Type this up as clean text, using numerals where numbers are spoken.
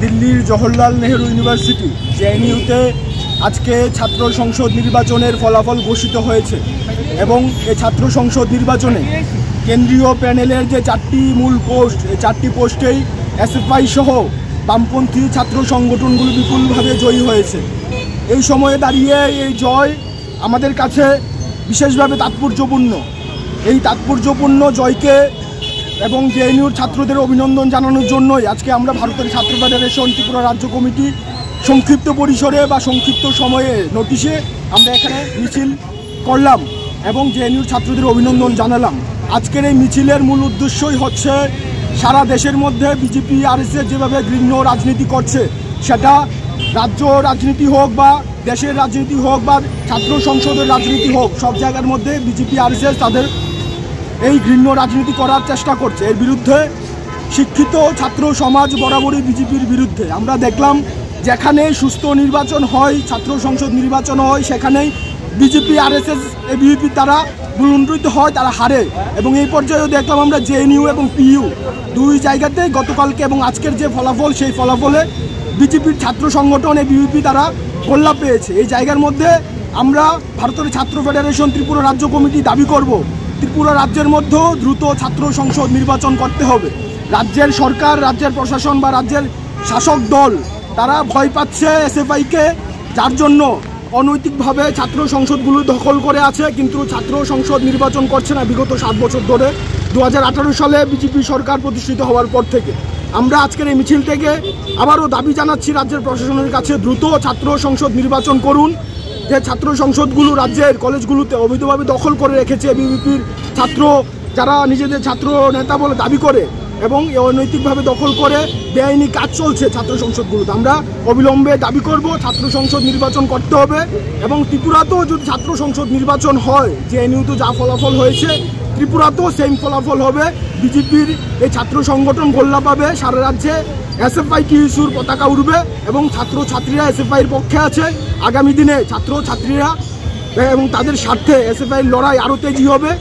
দিল্লির জওহরলাল নেহরু ইউনিভার্সিটি জেএনইউতে আজকে ছাত্র সংসদ নির্বাচনের ফলাফল ঘোষিত হয়েছে এবং এই ছাত্র সংসদ নির্বাচনে কেন্দ্রীয় প্যানেলের যে 4টি মূল পোস্ট, এই 4টি পোস্টেই এসএফআই সহ বামপন্থী ছাত্র সংগঠনগুলো বিপুলভাবে জয়ী হয়েছে। এই সময়ে দাঁড়িয়ে এই জয় আমাদের কাছে বিশেষভাবে তাৎপর্যপূর্ণ। এই তাৎপর্যপূর্ণ জয়কে এবং জেএনইউর ছাত্রদের অভিনন্দন জানানোর জন্যই আজকে আমরা ভারতের ছাত্র ফেডারেশন ত্রিপুরা রাজ্য কমিটি সংক্ষিপ্ত পরিসরে বা সংক্ষিপ্ত সময়ে নোটিশে আমরা এখানে মিছিল করলাম এবং জেএনইউর ছাত্রদের অভিনন্দন জানালাম। আজকের এই মিছিলের মূল উদ্দেশ্যই হচ্ছে সারা দেশের মধ্যে বিজেপি আরএসএস যেভাবে ঘৃণ্য রাজনীতি করছে, সেটা রাজ্য রাজনীতি হোক বা দেশের রাজনীতি হোক বা ছাত্র সংসদের রাজনীতি হোক, সব জায়গার মধ্যে বিজেপি আরএসএস তাদের এই ঘৃণ্য রাজনীতি করার চেষ্টা করছে। এর বিরুদ্ধে শিক্ষিত ছাত্র সমাজ বরাবরই বিজেপির বিরুদ্ধে। আমরা দেখলাম যেখানে সুস্থ নির্বাচন হয়, ছাত্র সংসদ নির্বাচন হয়, সেখানেই বিজেপি আরএসএস এবিভিপি তারা ভুলুণ্ঠিত হয়, তারা হারে। এবং এই পর্যায়েও দেখলাম আমরা জেএনইউ এবং পিইউ দুই জায়গাতেই গতকালকে এবং আজকের যে ফলাফল, সেই ফলাফলে বিজেপির ছাত্র সংগঠন এবিভিপি তারা গোল্লা পেয়েছে। এই জায়গার মধ্যে আমরা ভারতের ছাত্র ফেডারেশন ত্রিপুরা রাজ্য কমিটি দাবি করব, ত্রিপুরা রাজ্যের মধ্যেও দ্রুত ছাত্র সংসদ নির্বাচন করতে হবে। রাজ্যের সরকার, রাজ্যের প্রশাসন বা রাজ্যের শাসক দল তারা ভয় পাচ্ছে এসএফআইকে, যার জন্য অনৈতিকভাবে ছাত্র সংসদগুলো দখল করে আছে, কিন্তু ছাত্র সংসদ নির্বাচন করছে না বিগত 7 বছর ধরে। 2018 সালে বিজেপি সরকার প্রতিষ্ঠিত হওয়ার পর থেকে আমরা আজকের এই মিছিল থেকে আবারও দাবি জানাচ্ছি রাজ্যের প্রশাসনের কাছে, দ্রুত ছাত্র সংসদ নির্বাচন করুন। যে ছাত্র সংসদগুলো রাজ্যের কলেজগুলোতে অবৈধভাবে দখল করে রেখেছে বিজেপির ছাত্র, যারা নিজেদের ছাত্র নেতা বলে দাবি করে এবং অনৈতিকভাবে দখল করে বেআইনি কাজ চলছে ছাত্র সংসদগুলোতে। আমরা অবিলম্বে দাবি করব ছাত্র সংসদ নির্বাচন করতে হবে এবং ত্রিপুরাতেও যদি ছাত্র সংসদ নির্বাচন হয়, জেএনইউতে যা ফলাফল হয়েছে ত্রিপুরাতেও সেম ফলাফল হবে। বিজেপির এই ছাত্র সংগঠন গোল্লা পাবে, সারা রাজ্যে এসএফআই টিইউসির পতাকা উঠবে এবং ছাত্রছাত্রীরা এসএফআইয়ের পক্ষে আছে। আগামী দিনে ছাত্রছাত্রীরা এবং তাদের স্বার্থে এসএফআইয়ের লড়াই আরও তেজি হবে।